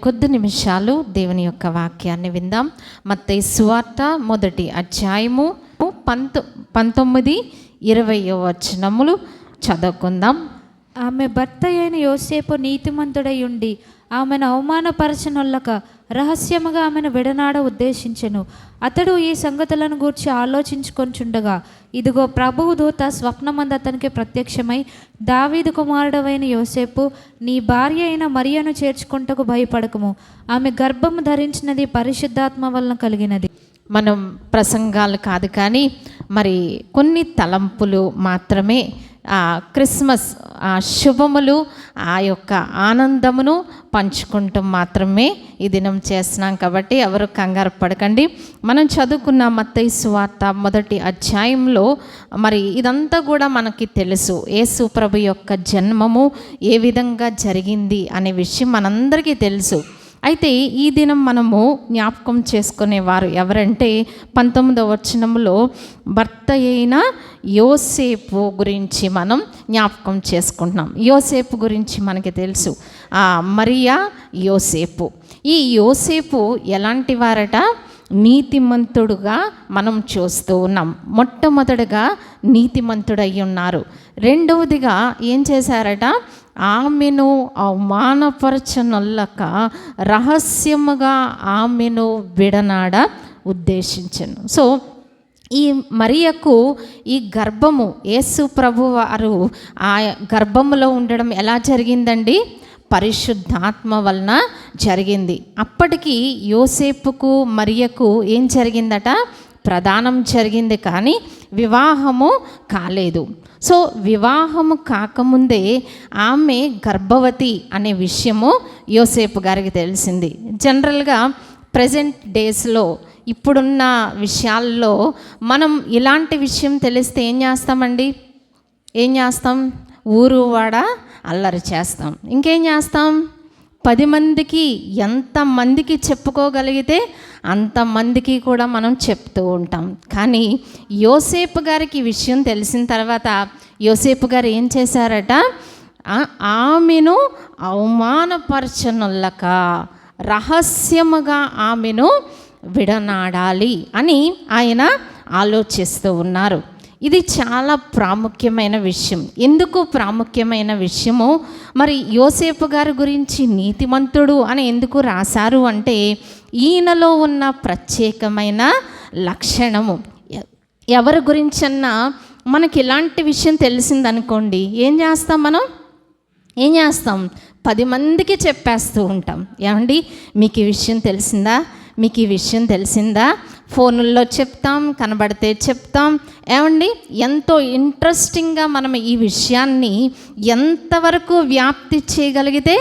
కొద్ది నిమిషాలు దేవుని యొక్క వాక్యాన్ని విందాం. మత్తయి సువార్త 1వ అధ్యాయము 19-20 వచనములు చదువుకుందాం. ఆమె భర్త అయిన యోసేపు నీతిమంతుడై ఉండి ఆమెను అవమానపరచనొల్లక రహస్యముగా ఆమెను విడనాడ ఉద్దేశించెను. అతడు ఈ సంగతులను గూర్చి ఆలోచించుకొంచుండగా ఇదిగో ప్రభువు దూత స్వప్నమందు అతనికి ప్రత్యక్షమై, దావీదు కుమారుడవైన యోసేపు, నీ భార్య అయిన మరియను చేర్చుకొనుటకు భయపడకము, ఆమె గర్భము ధరించినది పరిశుద్ధాత్మ వలన కలిగినది. మనం ప్రసంగాలు కాదు కానీ మరి కొన్ని తలంపులు మాత్రమే క్రిస్మస్ శుభములు ఆ యొక్క ఆనందమును పంచుకుంటూ మాత్రమే ఈ దినం చేస్తున్నాం. కాబట్టి ఎవరు కంగారు పడకండి. మనం చదువుకున్న మత్తయి సువార్త 1వ అధ్యాయంలో మరి ఇదంతా కూడా మనకి తెలుసు. యేసు ప్రభు యొక్క జన్మము ఏ విధంగా జరిగింది అనే విషయం మనందరికీ తెలుసు. అయితే ఈ దినం మనము జ్ఞాపకం చేసుకునేవారు ఎవరంటే 19వ వచనంలో భర్త అయిన యోసేపు గురించి మనం జ్ఞాపకం చేసుకుంటున్నాం. యోసేపు గురించి మనకి తెలుసు. మరియా యోసేపు. ఈ యోసేపు ఎలాంటి వారట? నీతిమంతుడుగా మనం చూస్తూ ఉన్నాం. మొట్టమొదటిగా నీతిమంతుడై ఉన్నారు. రెండవదిగా ఏం చేశారట? ఆమెను అవమానపరచనొల్లక రహస్యముగా ఆమెను విడనాడ ఉద్దేశించను. సో ఈ మరియకు ఈ గర్భము, యేసు ప్రభు వారు ఆ గర్భములో ఉండడం ఎలా జరిగిందండి? పరిశుద్ధాత్మ వలన జరిగింది. అప్పటికి యోసేపుకు మరియకు ఏం జరిగిందట? ప్రదానం జరిగింది, కానీ వివాహము కాలేదు. సో వివాహము కాకముందే ఆమె గర్భవతి అనే విషయము యోసేపు గారికి తెలిసింది. జనరల్గా ప్రజెంట్ డేస్లో ఇప్పుడున్న విషయాల్లో మనం ఇలాంటి విషయం తెలిస్తే ఏం చేస్తామండి? ఏం చేస్తాం? ఊరు వాడ అల్లరి చేస్తాం. ఇంకేం చేస్తాం? 10 మందికి, ఎంతమందికి చెప్పుకోగలిగితే అంతమందికి కూడా మనం చెప్తూ ఉంటాం. కానీ యోసేపు గారికి విషయం తెలిసిన తర్వాత యోసేపు గారు ఏం చేశారట? ఆమెను అవమానపరచనొల్లక రహస్యముగా ఆమెను విడనాడాలి అని ఆయన ఆలోచిస్తూ ఉన్నారు. ఇది చాలా ప్రాముఖ్యమైన విషయం. ఎందుకు ప్రాముఖ్యమైన విషయము? మరి యోసేపు గారి గురించి నీతిమంతుడు అని ఎందుకు రాశారు అంటే ఈయనలో ఉన్న ప్రత్యేకమైన లక్షణము. ఎవరి గురించన్నా మనకి ఇలాంటి విషయం తెలిసిందనుకోండి, ఏం చేస్తాం? మనం ఏం చేస్తాం? 10 మందికి చెప్పేస్తూ ఉంటాం. ఏమండి, మీకు ఈ విషయం తెలిసిందా? మీకు ఈ విషయం తెలిసిందా? ఫోనుల్లో చెప్తాం, కనబడితే చెప్తాం. ఏమండి, ఎంతో ఇంట్రెస్టింగ్గా మనం ఈ విషయాన్ని ఎంతవరకు వ్యాప్తి చేయగలిగితే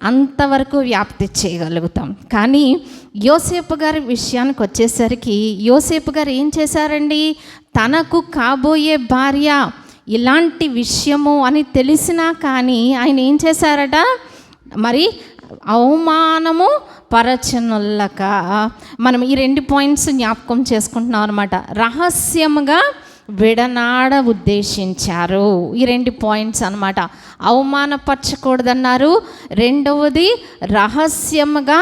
అంతవరకు వ్యాప్తి చేయగలుగుతాం. కానీ యోసేపు గారి విషయానికి వచ్చేసరికి యోసేపు గారు ఏం చేశారండి? తనకు కాబోయే భార్య ఇలాంటి విషయము అని తెలిసినా కానీ ఆయన ఏం చేశారట? మరి అవమానము పరచనొల్లక, మనం ఈ 2 పాయింట్స్ జ్ఞాపకం చేసుకుంటున్నాం అనమాట. రహస్యముగా విడనాడ ఉద్దేశించారు. ఈ 2 పాయింట్స్ అనమాట. అవమానపరచకూడదన్నారు, రెండవది రహస్యముగా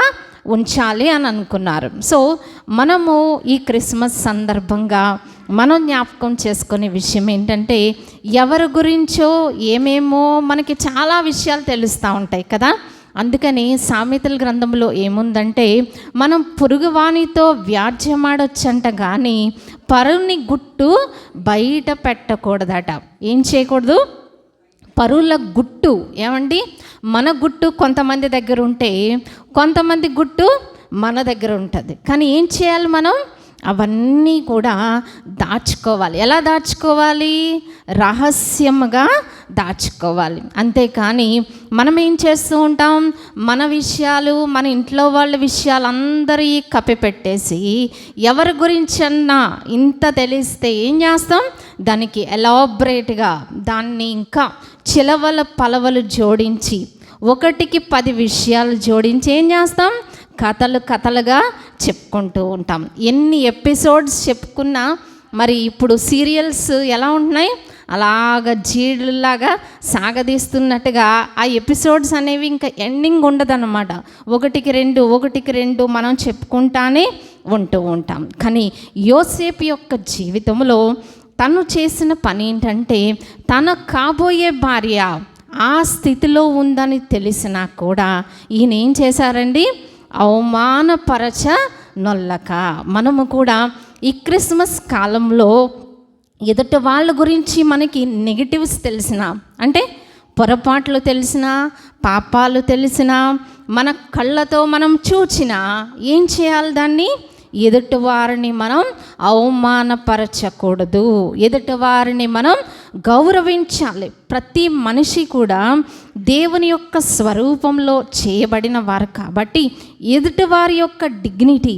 ఉంచాలి అని అనుకున్నారు. సో మనము ఈ క్రిస్మస్ సందర్భంగా మనం జ్ఞాపకం చేసుకునే విషయం ఏంటంటే, ఎవరి గురించో ఏమేమో మనకి చాలా విషయాలు తెలుస్తూ ఉంటాయి కదా. అందుకని సామెతల గ్రంథంలో ఏముందంటే, మనం పొరుగువానితో వ్యాజ్యమాడొచ్చంట కానీ పరుని గుట్టు బయట పెట్టకూడదట. ఏం చేయకూడదు? పరుల గుట్టు. ఏమండి, మన గుట్టు కొంతమంది దగ్గర ఉంటే కొంతమంది గుట్టు మన దగ్గర ఉంటుంది. కానీ ఏం చేయాలి? మనం అవన్నీ కూడా దాచుకోవాలి. ఎలా దాచుకోవాలి? రహస్యముగా దాచుకోవాలి. అంతేకాని మనం ఏం చేస్తూ ఉంటాం? మన విషయాలు, మన ఇంట్లో వాళ్ళ విషయాలు అందరి కప్పిపెట్టేసి ఎవరి గురించన్నా ఇంత తెలిస్తే ఏం చేస్తాం? దానికి ఎలాబరేట్గా దాన్ని ఇంకా చిలవల పలవలు జోడించి 1కి 10 విషయాలు జోడించి ఏం చేస్తాం? కథలుగా చెప్పుకుంటూ ఉంటాం. ఎన్ని ఎపిసోడ్స్ చెప్పుకున్నా మరి ఇప్పుడు సీరియల్స్ ఎలా ఉంటున్నాయి? అలాగ జీడులాగా సాగదీస్తున్నట్టుగా ఆ ఎపిసోడ్స్ అనేవి ఇంకా ఎండింగ్ ఉండదన్నమాట. ఒకటికి రెండు మనం చెప్పుకుంటానే ఉంటూ ఉంటాం. కానీ యోసేపు యొక్క జీవితంలో తను చేసిన పని ఏంటంటే, తన కాబోయే భార్య ఆ స్థితిలో ఉందని తెలిసినా కూడా ఈయన ఏం చేశారండి, అవమానపరచ నొల్లక. మనము కూడా ఈ క్రిస్మస్ కాలంలో ఎదుటి వాళ్ళ గురించి మనకి నెగిటివ్స్ తెలిసినా, అంటే పొరపాట్లు తెలిసినా, పాపాలు తెలిసినా, మన కళ్ళతో మనం చూచినా ఏం చేయాలి, దాన్ని ఎదుటివారిని మనం అవమానపరచకూడదు, ఎదుటివారిని మనం గౌరవించాలి. ప్రతి మనిషి కూడా దేవుని యొక్క స్వరూపంలో చేయబడిన వారు కాబట్టి ఎదుటివారి యొక్క డిగ్నిటీ,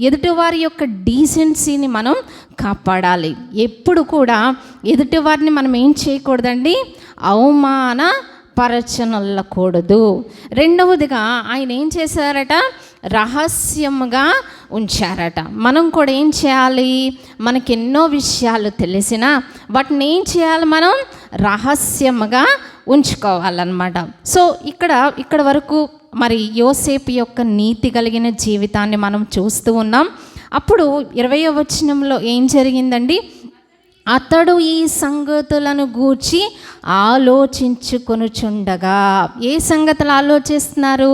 ఎదుటివారి యొక్క డీసెన్సీని మనం కాపాడాలి. ఎప్పుడు కూడా ఎదుటివారిని మనం ఏం చేయకూడదండి, అవమానపరచనొల్లకూడదు. రెండవదిగా ఆయన ఏం చేశారట, రహస్యంగా ఉంచారట. మనం కూడా ఏం చేయాలి, మనకి ఎన్నో విషయాలు తెలిసినా వాటిని ఏం చేయాలి, మనం రహస్యంగా ఉంచుకోవాలన్నమాట. సో ఇక్కడ వరకు మరి యోసేపు యొక్క నీతి కలిగిన జీవితాన్ని మనం చూస్తూ ఉన్నాం. అప్పుడు 20వ వచనంలో ఏం జరిగిందండి, అతడు ఈ సంగతులను గూర్చి ఆలోచించుకొనుచుండగా. ఏ సంగతులు ఆలోచిస్తున్నారు,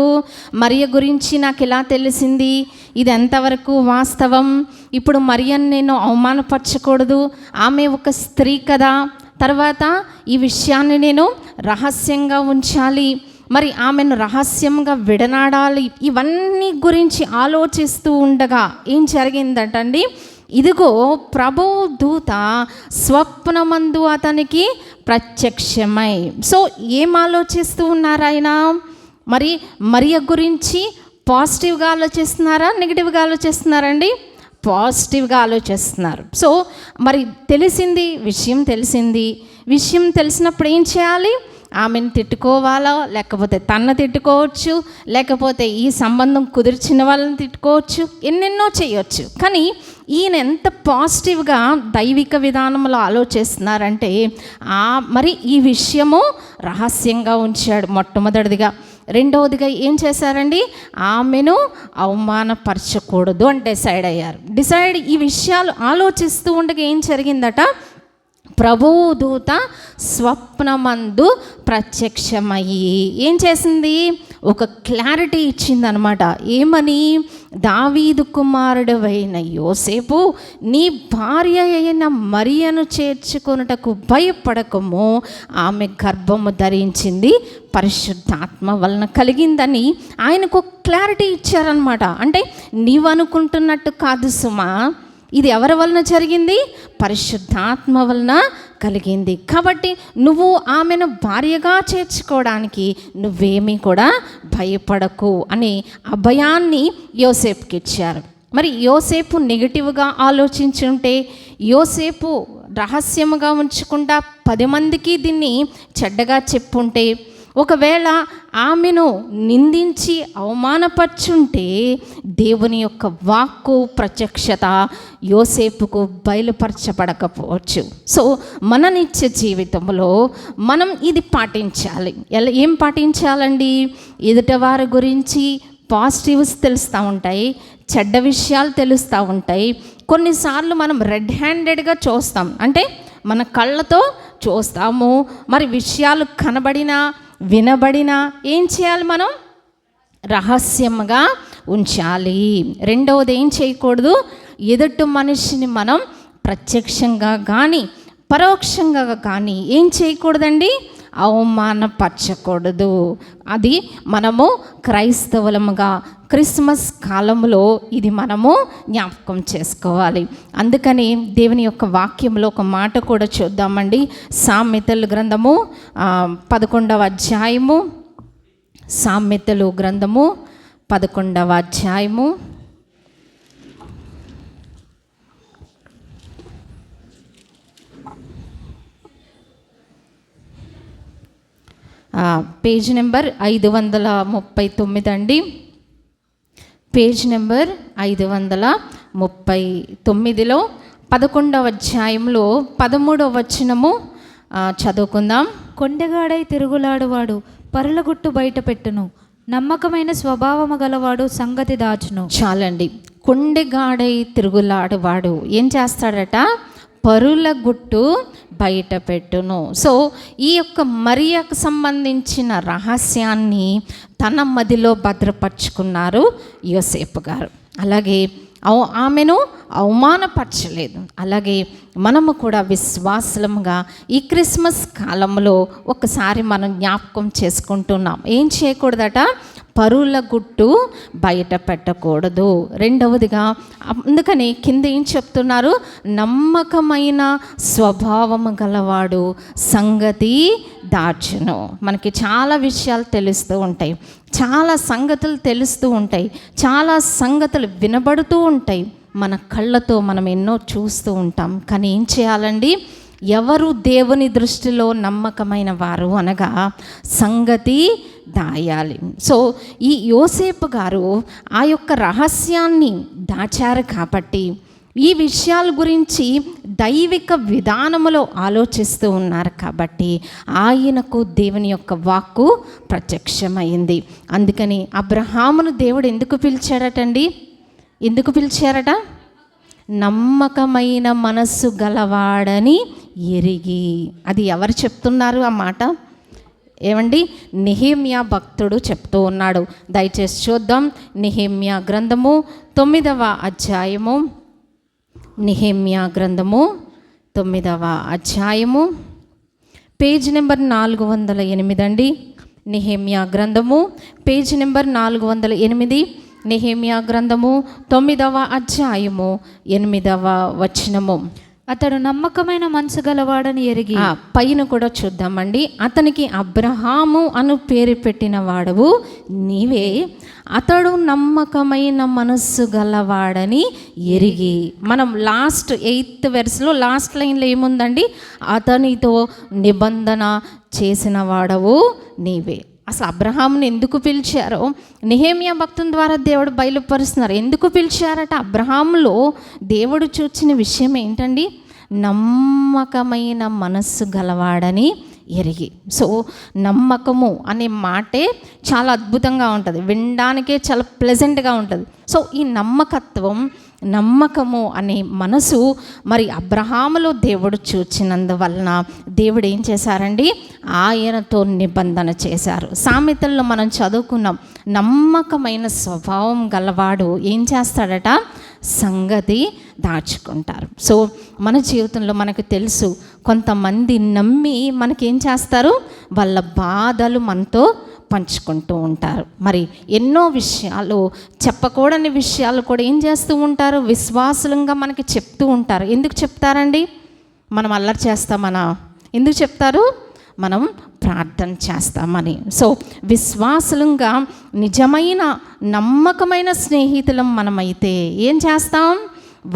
మరియ గురించి నాకు ఎలా తెలిసింది, ఇది ఎంతవరకు వాస్తవం, ఇప్పుడు మరియను నేను అవమానపరచకూడదు, ఆమె ఒక స్త్రీ కదా, తర్వాత ఈ విషయాన్ని నేను రహస్యంగా ఉంచాలి, మరి ఆమెను రహస్యంగా విడనాడాలి. ఇవన్నీ గురించి ఆలోచిస్తూ ఉండగా ఏం జరిగిందటండి, ఇదిగో ప్రభువు దూత స్వప్నమందు అతనికి ప్రత్యక్షమై. సో ఏం ఆలోచిస్తూ ఉన్నారు ఆయన, మరి మరియ గురించి పాజిటివ్గా ఆలోచిస్తున్నారా, నెగిటివ్గా ఆలోచిస్తున్నారండి, పాజిటివ్గా ఆలోచిస్తున్నారు. సో మరి విషయం తెలిసినప్పుడు ఏం చేయాలి, ఆమెను తిట్టుకోవాలా, లేకపోతే తన్ను తిట్టుకోవచ్చు, లేకపోతే ఈ సంబంధం కుదిర్చిన వాళ్ళని తిట్టుకోవచ్చు, ఎన్నెన్నో చేయొచ్చు. కానీ ఈయన ఎంత పాజిటివ్గా దైవిక విధానంలో ఆలోచిస్తున్నారంటే మరి ఈ విషయము రహస్యంగా ఉంచాడు మొట్టమొదటిదిగా. రెండవదిగా ఏం చేశారండి, ఆమెను అవమానపరచకూడదు అని డిసైడ్ అయ్యారు. ఈ విషయాలు ఆలోచిస్తూ ఉండగా ఏం జరిగిందట, ప్రభువు దూత స్వప్నమందు ప్రత్యక్షమయ్యి ఏం చేసింది, ఒక క్లారిటీ ఇచ్చిందనమాట. ఏమని, దావీదు కుమారుడవైన యోసేపు, నీ భార్య అయిన మరియను చేర్చుకొనుటకు భయపడకము, ఆమె గర్భము ధరించింది పరిశుద్ధాత్మ వలన కలిగిందని ఆయనకు క్లారిటీ ఇచ్చారనమాట. అంటే నీవు అనుకుంటున్నట్టు కాదు సుమా, ఇది ఎవరి వలన జరిగింది, పరిశుద్ధాత్మ వలన కలిగింది. కాబట్టి నువ్వు ఆమెను భార్యగా చేర్చుకోవడానికి నువ్వేమీ కూడా భయపడకు అని అభయాన్ని యోసేపుకి ఇచ్చారు. మరి యోసేపు నెగిటివ్గా ఆలోచించుంటే, యోసేపు రహస్యముగా ఉంచకుండా 10 మందికి దీన్ని చెడ్డగా చెప్పుంటే, ఒకవేళ ఆమెను నిందించి అవమానపరుచుంటే దేవుని యొక్క వాక్కు ప్రత్యక్షత యోసేపుకు బయలుపరచబడకపోవచ్చు. సో మన నిత్య జీవితంలో మనం ఇది పాటించాలి. ఏం పాటించాలండి, ఎదుటివారి గురించి పాజిటివ్స్ తెలుస్తూ ఉంటాయి, చెడ్డ విషయాలు తెలుస్తూ ఉంటాయి. కొన్నిసార్లు మనం రెడ్ హ్యాండెడ్గా చూస్తాం, అంటే మన కళ్ళతో చూస్తాము. మరి విషయాలు కనబడినా వినబడినా ఏం చేయాలి, మనం రహస్యంగా ఉంచాలి. రెండవది ఏం చేయకూడదు, ఎదుటి మనిషిని మనం ప్రత్యక్షంగా కానీ పరోక్షంగా కానీ ఏం చేయకూడదండి, అవమానపరచకూడదు. అది మనము క్రైస్తవులముగా క్రిస్మస్ కాలంలో ఇది మనము జ్ఞాపకం చేసుకోవాలి. అందుకని దేవుని యొక్క వాక్యంలో ఒక మాట కూడా చూద్దామండి. సామెతలు గ్రంథము 11వ అధ్యాయము, సామెతలు గ్రంథము 11వ అధ్యాయము పేజ్ నెంబర్ 539 అండి. పేజ్ నెంబర్ 539లో 11వ అధ్యాయంలో 13వ వచనము చదువుకుందాం. కొండెగాడై తిరుగులాడువాడు పరులగుట్టు బయట పెట్టును, నమ్మకమైన స్వభావము గలవాడు సంగతి దాచును. చాలండి. కొండెగాడై తిరుగులాడువాడు ఏం చేస్తాడట? పరుల గుట్టు బయట పెట్టును. సో ఈ యొక్క మరియకు సంబంధించిన రహస్యాన్ని తన మదిలో భద్రపరుచుకున్నారు యోసేపు గారు. అలాగే ఆమెను అవమానపరచలేదు. అలాగే మనము కూడా విశ్వాసముగా ఈ క్రిస్మస్ కాలంలో ఒకసారి మనం జ్ఞాపకం చేసుకుంటున్నాం. ఏం చేయకూడదట? పరుల గుట్టు బయట పెట్టకూడదు. రెండవదిగా అందుకని కింద ఏం చెప్తున్నారు? నమ్మకమైన స్వభావము గలవాడు సంగతి దాచును. మనకి చాలా విషయాలు తెలుస్తూ ఉంటాయి, చాలా సంగతులు తెలుస్తూ ఉంటాయి, చాలా సంగతులు వినబడుతూ ఉంటాయి. మన కళ్ళతో మనం ఎన్నో చూస్తూ ఉంటాం. కానీ ఏం చేయాలండి? ఎవరు దేవుని దృష్టిలో నమ్మకమైన వారు అనగా సంగతి దాయాలి. సో ఈ యోసేపు గారు ఆ యొక్క రహస్యాన్ని దాచారు కాబట్టి, ఈ విషయాల గురించి దైవిక విధానములో ఆలోచిస్తూ ఉన్నారు కాబట్టి ఆయనకు దేవుని యొక్క వాక్కు ప్రత్యక్షమైంది. అందుకని అబ్రహామును దేవుడు ఎందుకు పిలిచాడటండి? ఎందుకు పిలిచారట? నమ్మకమైన మనస్సు గలవాడని ఎరిగి. అది ఎవరు చెప్తున్నారు ఆ మాట? ఏమండి? నెహెమ్యా భక్తుడు చెప్తూ ఉన్నాడు. దయచేసి చూద్దాం. నెహెమ్యా గ్రంథము 9వ అధ్యాయము. నెహెమ్యా గ్రంథము 9వ అధ్యాయము, పేజ్ నెంబర్ 408 అండి. నెహెమ్యా గ్రంథము పేజ్ నెంబర్ 408. నెహెమ్యా గ్రంథము 9వ అధ్యాయము 8వ వచనము. అతడు నమ్మకమైన మనసు గలవాడని ఎరిగి. పైన కూడా చూద్దామండి. అతనికి అబ్రహాము అను పేరు పెట్టిన వాడవు నీవే, అతడు నమ్మకమైన మనస్సు గలవాడని ఎరిగి. మనం లాస్ట్ 8th వెర్స్లో లాస్ట్ లైన్లో ఏముందండి? అతనితో నిబంధన చేసిన వాడవు నీవే. అసలు అబ్రహాముని ఎందుకు పిలిచారో నెహెమ్యా భక్తుని ద్వారా దేవుడు బయలుపరుస్తున్నారు. ఎందుకు పిలిచారట? అబ్రహాములో దేవుడు చూచిన విషయం ఏంటండి? నమ్మకమైన మనస్సు గలవాడని ఎరిగి. సో నమ్మకము అనే మాటే చాలా అద్భుతంగా ఉంటుంది, వినడానికే చాలా ప్లెజెంట్గా ఉంటుంది. సో ఈ నమ్మకము అనే మనసు మరి అబ్రహాములో దేవుడు చూచినందువలన దేవుడు ఏం చేశారండి? ఆయనతో నిబంధన చేశారు. సామెతల్లో మనం చదువుకున్నాం, నమ్మకమైన స్వభావం గలవాడు ఏం చేస్తాడట? సంగతి దాచుకుంటారు. సో మన జీవితంలో మనకు తెలుసు, కొంతమంది నమ్మి మనకేం చేస్తారు? వాళ్ళ బాధలు మనతో పంచుకుంటూ ఉంటారు. మరి ఎన్నో విషయాలు, చెప్పకూడని విషయాలు కూడా ఏం చేస్తూ ఉంటారు? విశ్వాసులంగా మనకి చెప్తూ ఉంటారు. ఎందుకు చెప్తారండి? మనం అల్లరి చేస్తామనా? ఎందుకు చెప్తారు? మనం ప్రార్థన చేస్తామని. సో విశ్వాసులంగా నిజమైన నమ్మకమైన స్నేహితులం మనమైతే ఏం చేస్తాం?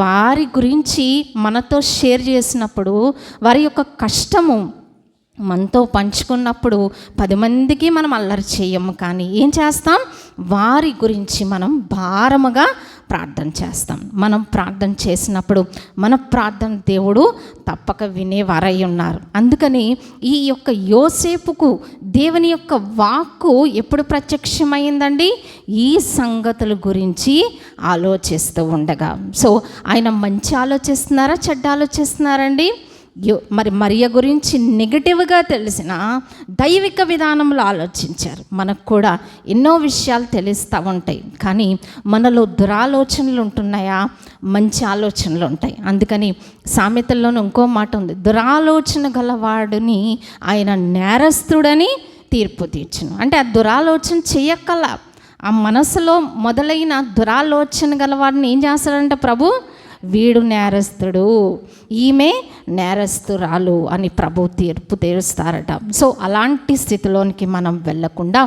వారి గురించి మనతో షేర్ చేసినప్పుడు, వారి యొక్క కష్టము మనతో పంచుకున్నప్పుడు 10 మందికి మనం అల్లరి చేయము, కానీ ఏం చేస్తాం? వారి గురించి మనం భారముగా ప్రార్థన చేస్తాం. మనం ప్రార్థన చేసినప్పుడు మన ప్రార్థన దేవుడు తప్పక వినేవారై ఉన్నారు. అందుకని ఈ యొక్క యోసేపుకు దేవుని యొక్క వాక్కు ఎప్పుడు ప్రత్యక్షమైందండి? ఈ సంగతుల గురించి ఆలోచిస్తూ ఉండగా. సో ఆయన మంచి ఆలోచిస్తున్నారా, చెడ్డ ఆలోచిస్తున్నారండి? మరి మరియ గురించి నెగిటివ్గా తెలిసిన దైవిక విధానంలో ఆలోచించారు. మనకు కూడా ఎన్నో విషయాలు తెలుస్తూ ఉంటాయి, కానీ మనలో దురాలోచనలు ఉంటున్నాయా, మంచి ఆలోచనలు ఉంటాయి. అందుకని సామెతల్లోనూ ఇంకో మాట ఉంది, దురాలోచన గలవాడిని ఆయన నేరస్తుడని తీర్పు తీర్చును. అంటే ఆ దురాలోచన చేయక్కల, ఆ మనసులో మొదలైన దురాలోచన గలవాడిని ఏం చేస్తాడంటే ప్రభు, వీడు నేరస్తుడు, ఈమె నేరస్తురాలు అని ప్రభు తీర్పు తీరుస్తారట. సో అలాంటి స్థితిలోనికి మనం వెళ్ళకుండా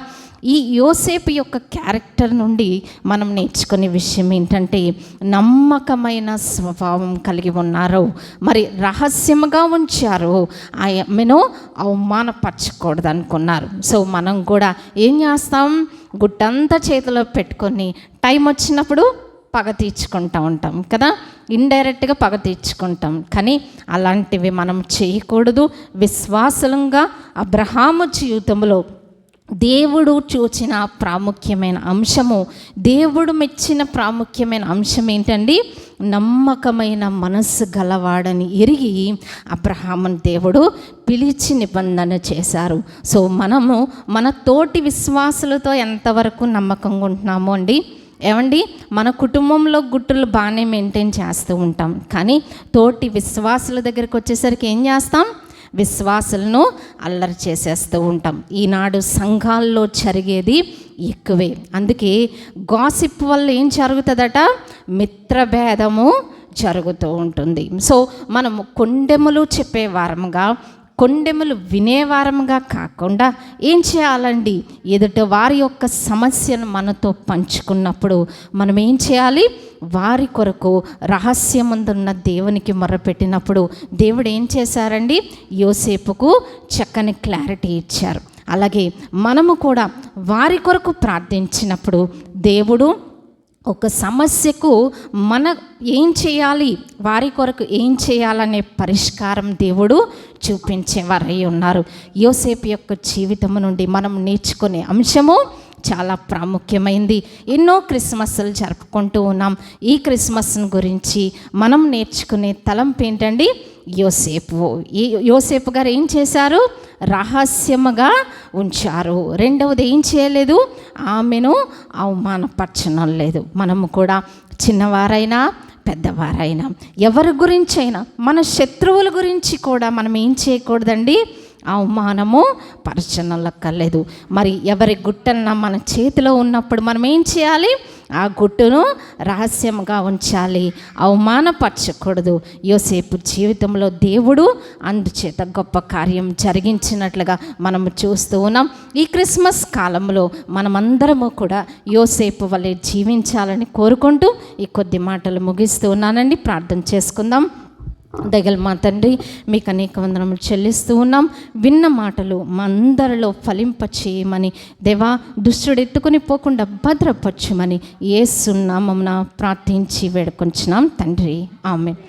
ఈ యోసేపు యొక్క క్యారెక్టర్ నుండి మనం నేర్చుకునే విషయం ఏంటంటే, నమ్మకమైన స్వభావం కలిగి ఉన్నారు, మరి రహస్యముగా ఉంచారు, ఆమెను అవమానపరచకూడదు అనుకున్నారు. సో మనం కూడా ఏం చేస్తాం? గుట్టంతా చేతిలో పెట్టుకొని టైం వచ్చినప్పుడు పగ తీర్చుకుంటూ ఉంటాం కదా, ఇండైరెక్ట్గా పగ తీర్చుకుంటాం. కానీ అలాంటివి మనం చేయకూడదు. విశ్వాసంగా అబ్రహాము జీవితంలో దేవుడు చూచిన ప్రాముఖ్యమైన అంశము, దేవుడు మెచ్చిన ప్రాముఖ్యమైన అంశం ఏంటండి? నమ్మకమైన మనస్సు గలవాడని ఎరిగి అబ్రహామును దేవుడు పిలిచి నిబంధన చేశారు. సో మనము మన తోటి విశ్వాసులతో ఎంతవరకు నమ్మకంగా ఉంటున్నాము అండి? ఏమండి, మన కుటుంబంలో గుట్టులు బాగానే మెయింటైన్ చేస్తూ ఉంటాం, కానీ తోటి విశ్వాసుల దగ్గరికి వచ్చేసరికి ఏం చేస్తాం? విశ్వాసులను అల్లరి చేసేస్తూ ఉంటాం. ఈనాడు సంఘాల్లో జరిగేది ఎక్కువే. అందుకే గాసిప్ వల్ల ఏం జరుగుతుందట? మిత్రభేదము జరుగుతూ ఉంటుంది. సో మనము కొండెములు చెప్పేవారముగా, కొండెములు వినేవారముగా కాకుండా ఏం చేయాలండి? ఎదుట వారి యొక్క సమస్యను మనతో పంచుకున్నప్పుడు మనం ఏం చేయాలి? వారి కొరకు రహస్యమందున్న దేవునికి మొరపెట్టినప్పుడు దేవుడు ఏం చేశారండి? యోసేపుకు చక్కని క్లారిటీ ఇచ్చారు. అలాగే మనము కూడా వారి కొరకు ప్రార్థించినప్పుడు దేవుడు ఒక సమస్యకు మన ఏం చేయాలి, వారి కొరకు ఏం చేయాలనే పరిష్కారం దేవుడు చూపించేవారై ఉన్నారు. యోసేపు యొక్క జీవితం నుండి మనం నేర్చుకునే అంశము చాలా ప్రాముఖ్యమైంది. ఎన్నో క్రిస్మస్లు జరుపుకుంటూ ఉన్నాం. ఈ క్రిస్మస్ని గురించి మనం నేర్చుకునే తలంపు ఏంటండి? యోసేపు గారు ఏం చేశారు? రహస్యముగా ఉంచారు. రెండవది ఏం చేయలేదు? ఆమెను అవమానపరచడం లేదు. మనము కూడా చిన్నవారైనా పెద్దవారైనా ఎవరి గురించి అయినా, మన శత్రువుల గురించి కూడా మనం ఏం చేయకూడదండి? అవమానము పరచనలక్కర్లేదు. మరి ఎవరి గుట్టన్నా మన చేతిలో ఉన్నప్పుడు మనం ఏం చేయాలి? ఆ గుట్టును రహస్యంగా ఉంచాలి, అవమానపరచకూడదు. యోసేపు జీవితంలో దేవుడు అందుచేత గొప్ప కార్యం జరిగించినట్లుగా మనము చూస్తూ ఉన్నాం. ఈ క్రిస్మస్ కాలంలో మనమందరము కూడా యోసేపు వలె జీవించాలని కోరుకుంటూ ఈ కొద్ది మాటలు ముగిస్తూ ఉన్నానండి. ప్రార్థన చేసుకుందాం. దయగల మా తండ్రి, మీకు అనేక వందనములు చెల్లిస్తూ ఉన్నాం. విన్న మాటలు మా అందరిలో ఫలింప చేయమని, దేవా దుష్టుడు ఎత్తుకొని పోకుండా భద్రపరచమని యేసు నామమున ప్రార్థించి వేడుకొంచున్నాం తండ్రి. ఆమేన్.